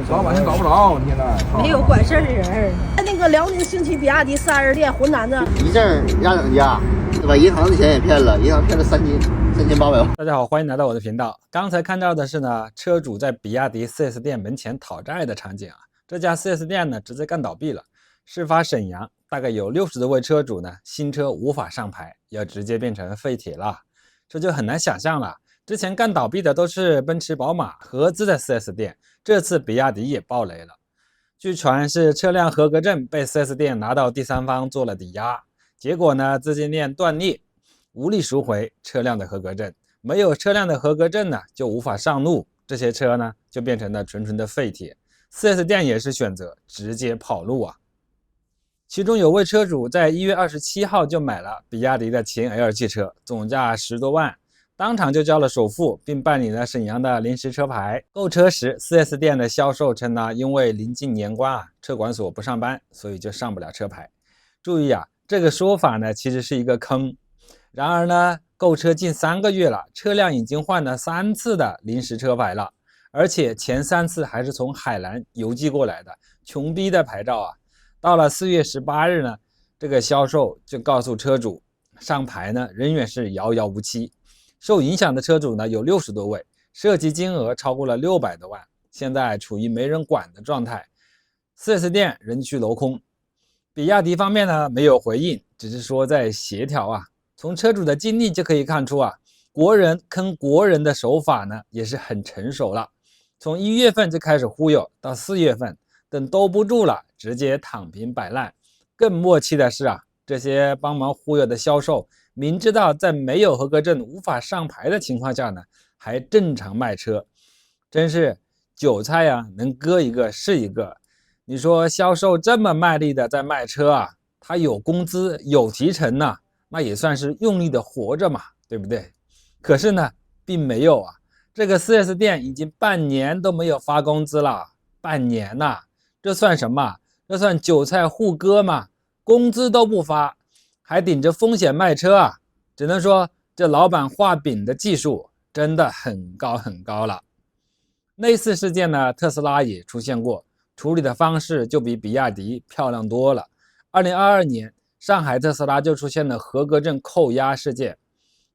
老百姓找不着，现在没有管事儿的人。那个辽宁兴起比亚迪4S店，浑南的一阵压两家，把银行的钱也骗了，银行骗了3800万。大家好，欢迎来到我的频道。刚才看到的是呢，车主在比亚迪 4S 店门前讨债的场景啊。这家 4S 店呢，直接干倒闭了。事发沈阳，大概有60多位车主呢，新车无法上牌，要直接变成废铁了。这就很难想象了。之前干倒闭的都是奔驰、宝马合资的 4S 店，这次比亚迪也爆雷了。据传是车辆合格证被 4S 店拿到第三方做了抵押，结果呢，资金链断裂，无力赎回车辆的合格证。没有车辆的合格证呢，就无法上路，这些车呢就变成了纯纯的废铁。4S 店也是选择直接跑路啊。其中有位车主在1月27号就买了比亚迪的秦 L 汽车，总价10多万，当场就交了首付，并办理了沈阳的临时车牌。购车时 4S 店的销售称呢，因为临近年关啊，车管所不上班，所以就上不了车牌。注意啊，这个说法呢其实是一个坑。然而呢，购车近3个月了，车辆已经换了3次的临时车牌了，而且前3次还是从海南邮寄过来的，穷逼的牌照啊！到了4月18日呢，这个销售就告诉车主，上牌呢仍然是遥遥无期。受影响的车主呢有60多位，涉及金额超过了600多万，现在处于没人管的状态。4S 店人去楼空，比亚迪方面呢没有回应，只是说在协调啊。从车主的经历就可以看出啊，国人坑国人的手法呢也是很成熟了。从1月份就开始忽悠，到4月份，等兜不住了，直接躺平摆烂。更默契的是啊，这些帮忙忽悠的销售，明知道在没有合格证无法上牌的情况下呢，还正常卖车，真是韭菜呀，能割一个是一个。你说销售这么卖力的在卖车啊，他有工资有提成呢，那也算是用力的活着嘛，对不对？可是呢，并没有啊。这个 4S 店已经半年都没有发工资了，半年呐，这算什么？这算韭菜互割吗？工资都不发，还顶着风险卖车啊！只能说这老板画饼的技术真的很高很高了。类似事件呢，特斯拉也出现过，处理的方式就比比亚迪漂亮多了。2022年，上海特斯拉就出现了合格证扣押事件，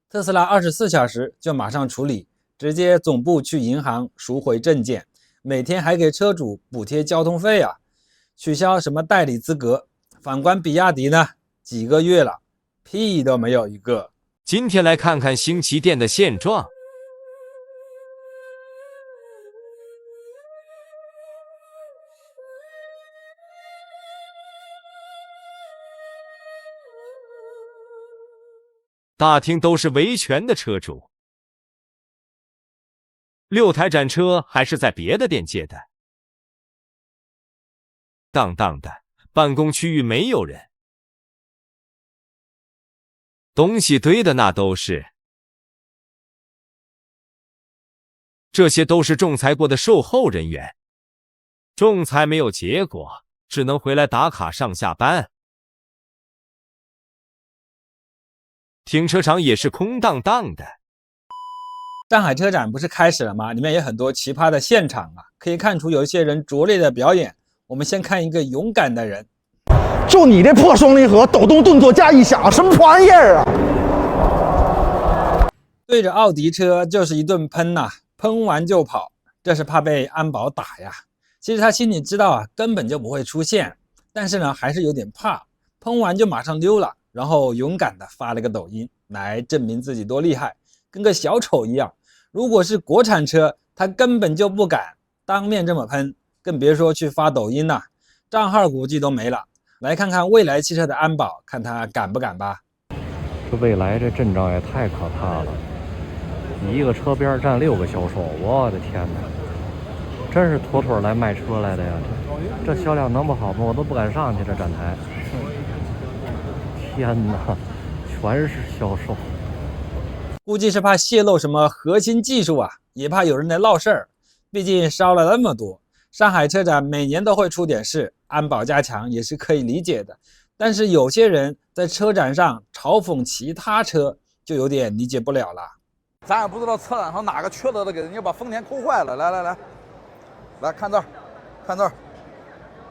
特斯拉24小时就马上处理，直接总部去银行赎回证件，每天还给车主补贴交通费啊，取消什么代理资格。反观比亚迪呢，几个月了，屁都没有一个。今天来看看新奇店的现状。大厅都是维权的车主，6台展车还是在别的店借的。荡荡的，办公区域没有人，东西堆的那都是，这些都是仲裁过的售后人员，仲裁没有结果，只能回来打卡上下班。停车场也是空荡荡的。上海车展不是开始了吗？里面有很多奇葩的现场啊，可以看出有一些人拙劣的表演。我们先看一个勇敢的人。就你这破双离合，抖动顿挫加一响，什么玩意儿啊？对着奥迪车就是一顿喷呐，喷完就跑，这是怕被安保打呀。其实他心里知道啊，根本就不会出现，但是呢，还是有点怕，喷完就马上溜了。然后勇敢的发了个抖音来证明自己多厉害，跟个小丑一样。如果是国产车，他根本就不敢当面这么喷，更别说去发抖音了，账号估计都没了。来看看蔚来汽车的安保，看他敢不敢吧。这蔚来这阵仗也太可怕了，一个车边站6个销售，我的天哪，真是妥妥来卖车来的呀！这销量能不好吗？我都不敢上去这展台。天哪，全是销售，估计是怕泄露什么核心技术啊，也怕有人来闹事儿。毕竟烧了那么多，上海车展每年都会出点事，安保加强也是可以理解的。但是有些人在车展上嘲讽其他车，就有点理解不了了。咱也不知道车展上哪个缺德的给人家把丰田抠坏了。来，看这儿，看这儿，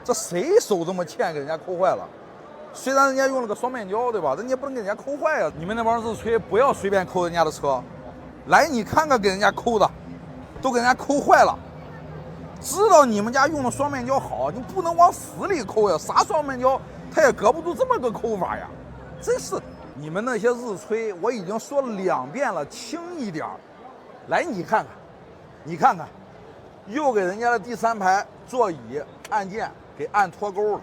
这谁手这么欠，给人家抠坏了？虽然人家用了个双面胶，对吧？人家不能给人家抠坏啊！你们那帮日吹不要随便抠人家的车，来你看看给人家抠的，都给人家抠坏了。知道你们家用的双面胶好，你不能往死里抠呀！啥双面胶它也隔不住这么个抠法呀！真是，你们那些日吹，我已经说了2遍了，轻一点。来你看看，你看看，又给人家的第3排座椅按键给按脱钩了。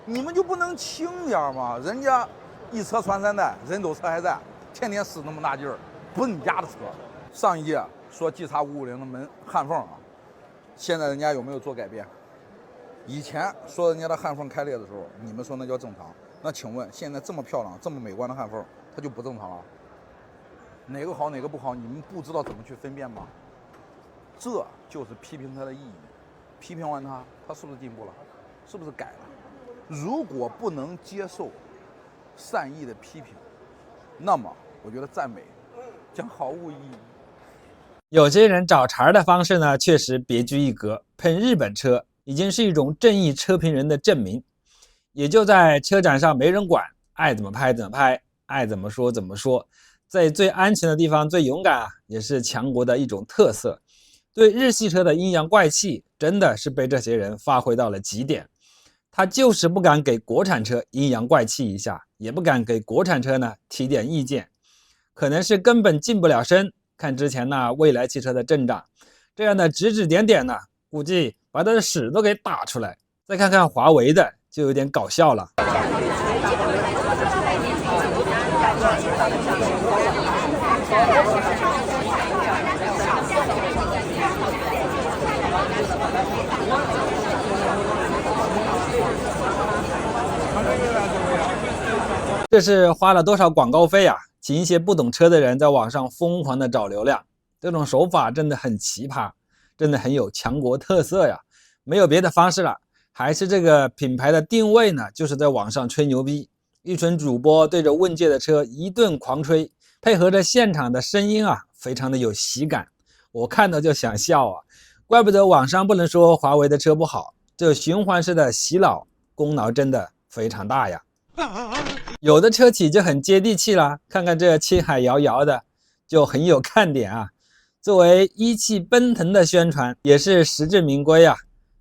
你们就不能轻点吗？人家一车传3代，人走车还在，天天使那么大劲儿，不是你家的车。上一届说 GX550的门焊缝啊，现在人家有没有做改变？以前说人家的焊缝开裂的时候，你们说那叫正常，那请问现在这么漂亮、这么美观的焊缝，它就不正常了？哪个好哪个不好，你们不知道怎么去分辨吗？这就是批评它的意义。批评完它，它是不是进步了？是不是改了？如果不能接受善意的批评，那么我觉得赞美将毫无意义。有些人找茬的方式呢，确实别具一格。喷日本车已经是一种正义车评人的证明，也就在车展上没人管，爱怎么拍怎么拍，爱怎么说怎么说，在最安全的地方最勇敢啊，也是强国的一种特色。对日系车的阴阳怪气，真的是被这些人发挥到了极点。他就是不敢给国产车阴阳怪气一下，也不敢给国产车呢提点意见，可能是根本近不了身。看之前那蔚来汽车的镇长，这样的指指点点呢，估计把他的屎都给打出来。再看看华为的，就有点搞笑了。这是花了多少广告费啊？请一些不懂车的人在网上疯狂的找流量，这种手法真的很奇葩，真的很有强国特色呀！没有别的方式了，还是这个品牌的定位呢，就是在网上吹牛逼，一群主播对着问界的车一顿狂吹，配合着现场的声音啊，非常的有喜感，我看到就想笑啊！怪不得网上不能说华为的车不好，这循环式的洗脑功劳真的非常大呀！有的车企就很接地气啦，看看这青海摇摇的就很有看点啊。作为一汽奔腾的宣传也是实至名归啊。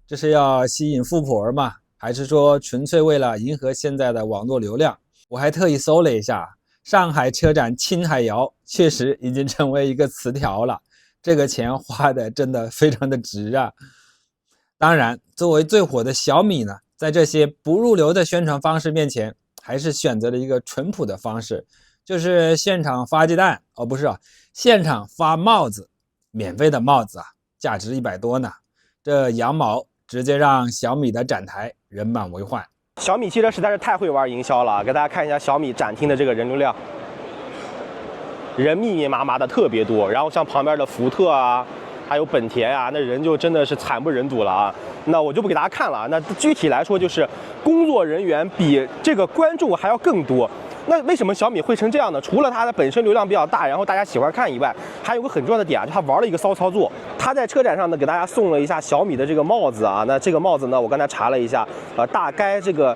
这是要吸引富婆吗？还是说纯粹为了迎合现在的网络流量？我还特意搜了一下，上海车展青海摇确实已经成为一个词条了，这个钱花的真的非常的值啊。当然，作为最火的小米呢，在这些不入流的宣传方式面前，还是选择了一个淳朴的方式，就是现场发鸡蛋，不是现场发帽子，免费的帽子啊，价值100多呢。这羊毛直接让小米的展台人满为患。小米汽车实在是太会玩营销了，给大家看一下小米展厅的这个人流量，人密密麻麻的特别多。然后像旁边的福特啊，还有本田啊，那人就真的是惨不忍睹了啊。那我就不给大家看了。那具体来说，就是工作人员比这个观众还要更多。那为什么小米会成这样呢？除了它的本身流量比较大，然后大家喜欢看以外，还有个很重要的点啊，就它玩了一个骚操作。它在车展上呢，给大家送了一下小米的这个帽子啊。那这个帽子呢，我刚才查了一下，大概这个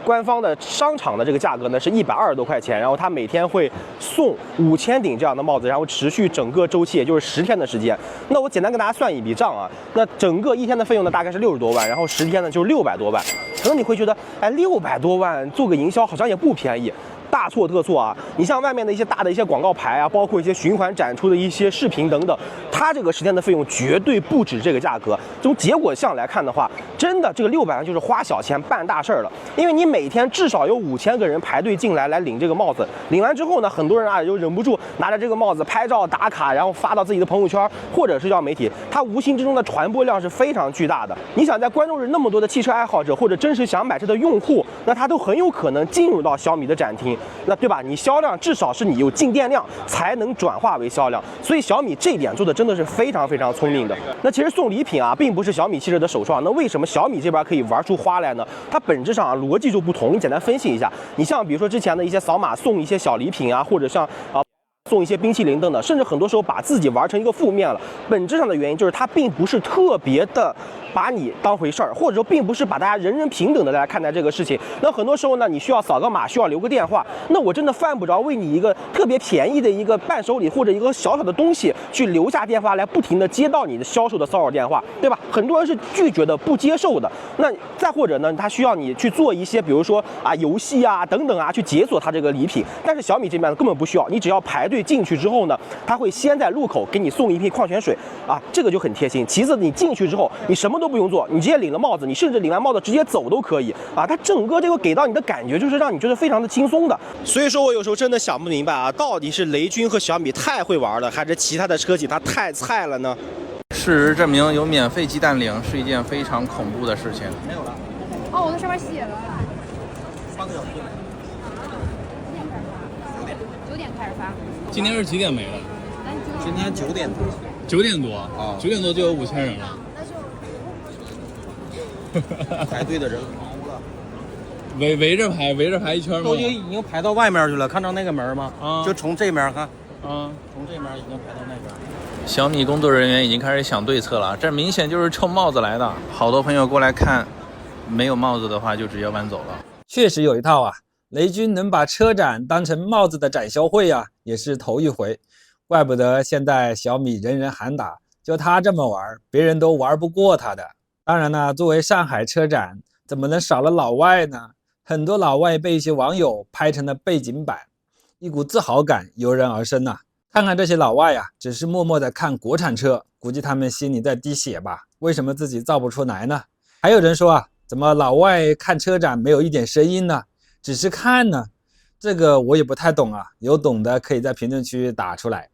官方的商场的这个价格呢是120多块钱，然后它每天会送5000顶这样的帽子，然后持续整个周期，也就是10天的时间。那我简单跟大家算一笔账啊，那整个1天的费用呢大概是60多万，然后10天呢就是600多万。可能你会觉得，哎，600多万做个营销好像也不便宜。大错特错啊！你像外面的一些大的一些广告牌啊，包括一些循环展出的一些视频等等，它这个10天的费用绝对不止这个价格。从结果项来看的话，真的这个600万就是花小钱办大事儿了。因为你每天至少有5000个人排队进来领这个帽子，领完之后呢，很多人啊就忍不住拿着这个帽子拍照打卡，然后发到自己的朋友圈或者社交媒体，它无形之中的传播量是非常巨大的。你想在观众日那么多的汽车爱好者或者真实想买车的用户，那他都很有可能进入到小米的展厅。那对吧？你销量至少是你有进店量才能转化为销量，所以小米这一点做的真的是非常非常聪明的。那其实送礼品啊，并不是小米汽车的首创。那为什么小米这边可以玩出花来呢？它本质上逻辑就不同。你简单分析一下，你像比如说之前的一些扫码送一些小礼品啊，或者像送一些冰淇淋等等，甚至很多时候把自己玩成一个负面了。本质上的原因就是它并不是特别的把你当回事儿，或者说并不是把大家人人平等的来看待这个事情。那很多时候呢，你需要扫个码，需要留个电话，那我真的犯不着为你一个特别便宜的一个伴手礼或者一个小小的东西去留下电话来不停的接到你的销售的骚扰电话，对吧？很多人是拒绝的、不接受的。那再或者呢，他需要你去做一些，比如说游戏啊等等啊，去解锁他这个礼品。但是小米这边根本不需要，你只要排队进去之后呢，他会先在路口给你送一瓶矿泉水啊，这个就很贴心。其次，你进去之后，你什么都不用做，你直接领了帽子，你甚至领完帽子直接走都可以啊。它整个这个给到你的感觉就是让你觉得非常的轻松的。所以说我有时候真的想不明白啊，到底是雷军和小米太会玩了，还是其他的车企它太菜了呢？事实证明，有免费鸡蛋领是一件非常恐怖的事情。没有了。哦，我那上面写了。8个小时。9点开始发。今天是几点没的？今天9点多。9点多啊？9点多就有5000人了。排队的人围着排一圈吗？都已经排到外面去了，看到那个门吗？啊，就从这面看，啊，从这面已经排到那边。小米工作人员已经开始想对策了，这明显就是冲帽子来的。好多朋友过来看，没有帽子的话就直接搬走了。确实有一套啊，雷军能把车展当成帽子的展销会啊，也是头一回。怪不得现在小米人人喊打，就他这么玩，别人都玩不过他的。当然呢，作为上海车展，怎么能少了老外呢？很多老外被一些网友拍成了背景板，一股自豪感油然而生啊。看看这些老外啊，只是默默的看国产车，估计他们心里在滴血吧？为什么自己造不出来呢？还有人说啊，怎么老外看车展没有一点声音呢？只是看呢？这个我也不太懂啊，有懂的可以在评论区打出来。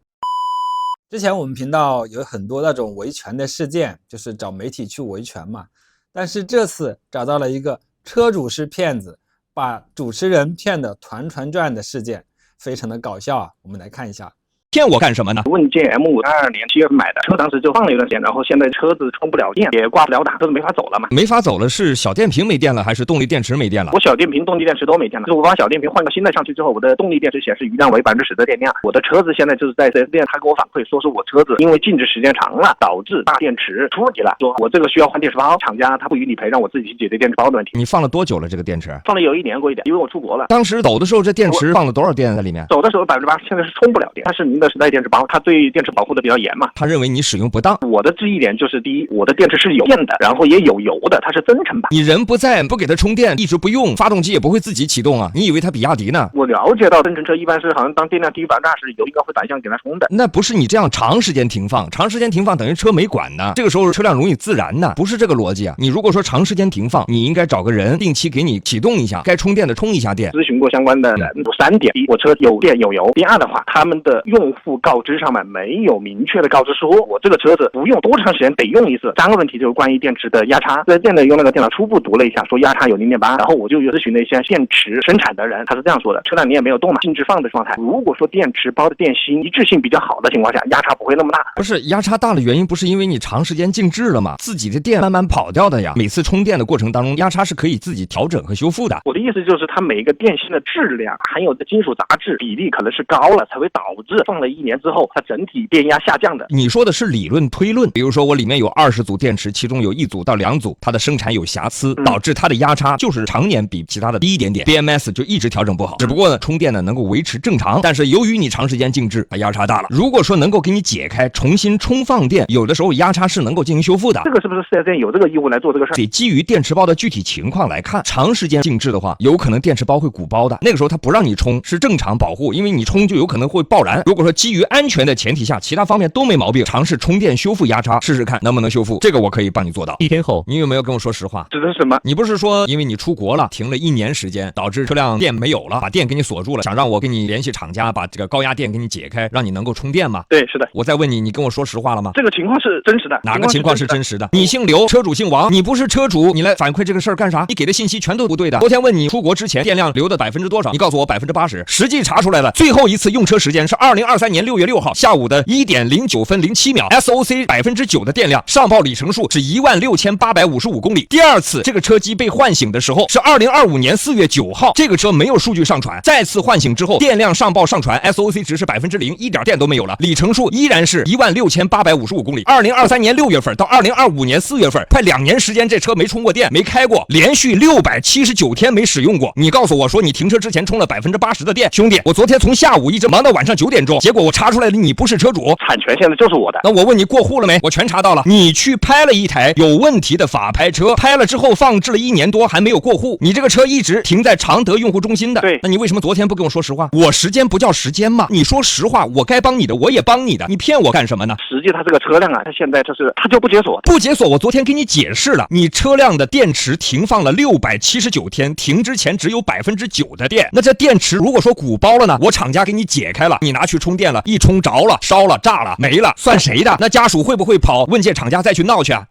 之前我们频道有很多那种维权的事件，就是找媒体去维权嘛。但是这次找到了一个车主是骗子，把主持人骗得团团转的事件，非常的搞笑啊。我们来看一下。骗我干什么呢？问界 M522年7月份买的车，当时就放了一段时间，然后现在车子充不了电，也挂不了档，车子没法走了嘛。没法走了是小电瓶没电了，还是动力电池没电了？我小电瓶、动力电池都没电了。就是我把小电瓶换个新的上去之后，我的动力电池显示余量为10%的电量。我的车子现在就是在 4S 店，他给我反馈说是我车子因为静止时间长了，导致大电池出问题了，说我这个需要换电池包，厂家他不予理赔，让我自己去解决电池包的问题。你放了多久了这个电池？放了有1年过一点，因为我出国了。当时走的时候这电池放了多少电在里面？走的时候80%，现在是充不了电。它是宁德时代电池包，它对电池保护的比较严嘛。他认为你使用不当。我的质疑点就是第一，我的电池是有电的，然后也有油的，它是增程版。你人不在，不给它充电，一直不用，发动机也不会自己启动啊。你以为它比亚迪呢？我了解到增程车一般是好像当电量低于20%，油应该会反向给它充的。那不是你这样长时间停放，长时间停放等于车没管呢，这个时候车辆容易自燃呢，不是这个逻辑啊。你如果说长时间停放，你应该找个人定期给你启动一下，该充电的充一下电。咨询过相关的人有3点：第一，我车有电有油；第二的话，他们的用户告知上面没有明确的告知说我这个车子不用多长时间得用一次。3个问题就是关于电池的压差，4S店的用那个电脑初步读了一下，说压差有0.8，然后我就咨询了一些电池生产的人，他是这样说的：车辆你也没有动嘛，静止放的状态，如果说电池包的电芯一致性比较好的情况下，压差不会那么大。不是压差大的原因，不是因为你长时间静置了吗？自己的电慢慢跑掉的呀。每次充电的过程当中，压差是可以自己调整和修复的。我的意思就是，它每一个电芯的质量含有的金属杂质比例可能是高了，才会导致放了1年之后，它整体电压下降的。你说的是理论推论，比如说我里面有20组电池，其中有1组到2组它的生产有瑕疵，导致它的压差就是常年比其他的低一点点 ，BMS 就一直调整不好。只不过呢，充电呢能够维持正常，但是由于你长时间静置，压差大了。如果说能够给你解开，重新充放电，有的时候压差是能够进行修复的。这个是不是 4S 店有这个义务来做这个事儿？得基于电池包的具体情况来看，长时间静置的话，有可能电池包会鼓包的，那个时候它不让你充是正常保护，因为你充就有可能会爆燃。如果说基于安全的前提下，其他方面都没毛病，尝试充电修复压差，试试看能不能修复，这个我可以帮你做到。1天后，你有没有跟我说实话？指的是什么？你不是说因为你出国了，停了1年时间，导致车辆电没有了，把电给你锁住了，想让我给你联系厂家，把这个高压电给你解开，让你能够充电吗？对，是的。我再问你，你跟我说实话了吗？这个情况是真实的。哪个情况是真实的？你姓刘，车主姓王，你不是车主，你来反馈这个事儿干啥？你给的信息全都不对的。昨天问你出国之前电量留的多少，你告诉我80%，实际查出来了，最后一次用车时间是2020 2023年6月6号下午的1点09分07秒 ，SOC 9%的电量，上报里程数是16855公里。第二次这个车机被唤醒的时候是2025年4月9号，这个车没有数据上传，再次唤醒之后，电量上报上传 ，SOC 值是0%，一点电都没有了，里程数依然是16855公里。2023年6月份到2025年4月份，快2年时间，这车没充过电，没开过，连续679天没使用过。你告诉我说你停车之前充了80%的电，兄弟，我昨天从下午一直忙到晚上9点钟，结果我查出来了你不是车主，产权现在就是我的。那我问你过户了没？我全查到了，你去拍了一台有问题的法拍车，拍了之后放置了1年多还没有过户，你这个车一直停在常德用户中心的。对，那你为什么昨天不跟我说实话？我时间不叫时间吗？你说实话，我该帮你的我也帮你的，你骗我干什么呢？实际它这个车辆啊，它现在它就不解锁，不解锁。我昨天给你解释了，你车辆的电池停放了679天，停之前只有9%的电，那这电池如果说鼓包了呢，我厂家给你解开了，你拿去充电了，一充着了，烧了，炸了，没了，算谁的？那家属会不会跑问界厂家再去闹去啊？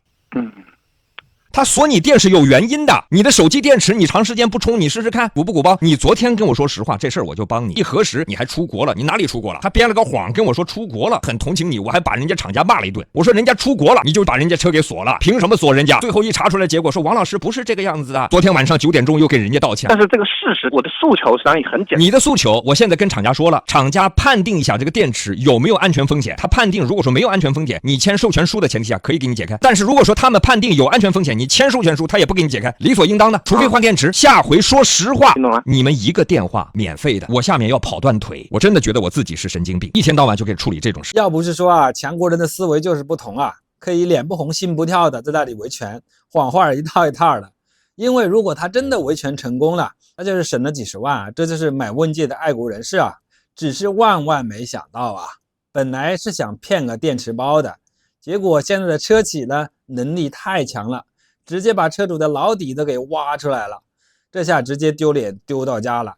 他锁你电是有原因的，你的手机电池你长时间不充，你试试看鼓不鼓包？你昨天跟我说实话，这事儿我就帮你。一核实你还出国了，你哪里出国了？他编了个谎跟我说出国了，很同情你，我还把人家厂家骂了一顿。我说人家出国了，你就把人家车给锁了，凭什么锁人家？最后一查出来结果说王老师不是这个样子的。昨天晚上9点钟又给人家道歉。但是这个事实，我的诉求实际上也很简单。你的诉求，我现在跟厂家说了，厂家判定一下这个电池有没有安全风险。他判定如果说没有安全风险，你签授权书的前提下可以给你解开。但是如果说他们判定有安全风险，你签授权书他也不给你解开，理所应当的，除非换电池。下回说实话，你们一个电话免费的，我下面要跑断腿。我真的觉得我自己是神经病，一天到晚就可以处理这种事。要不是说啊，强国人的思维就是不同啊，可以脸不红心不跳的在那里维权，谎话一套一套的。因为如果他真的维权成功了，那就是省了几十万啊，这就是买问界的爱国人士啊。只是万万没想到啊，本来是想骗个电池包的，结果现在的车企呢能力太强了，直接把车主的老底都给挖出来了，这下直接丢脸丢到家了。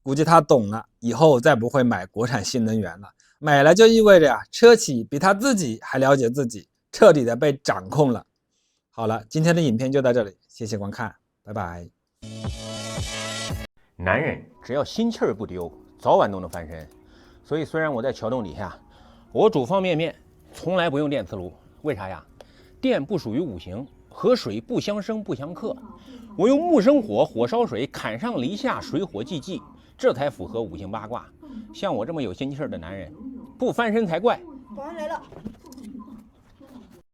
估计他懂了，以后再不会买国产新能源了。买了就意味着呀，车企比他自己还了解自己，彻底的被掌控了。好了，今天的影片就到这里，谢谢观看，拜拜。男人只要心气儿不丢，早晚都能翻身。所以虽然我在桥洞底下，我煮方便面从来不用电磁炉，为啥呀？电不属于五行，和水不相生不相克。我用木生火，火烧水，坎上离下，水火既济，这才符合五行八卦。像我这么有心气儿的男人，不翻身才怪。保安来了。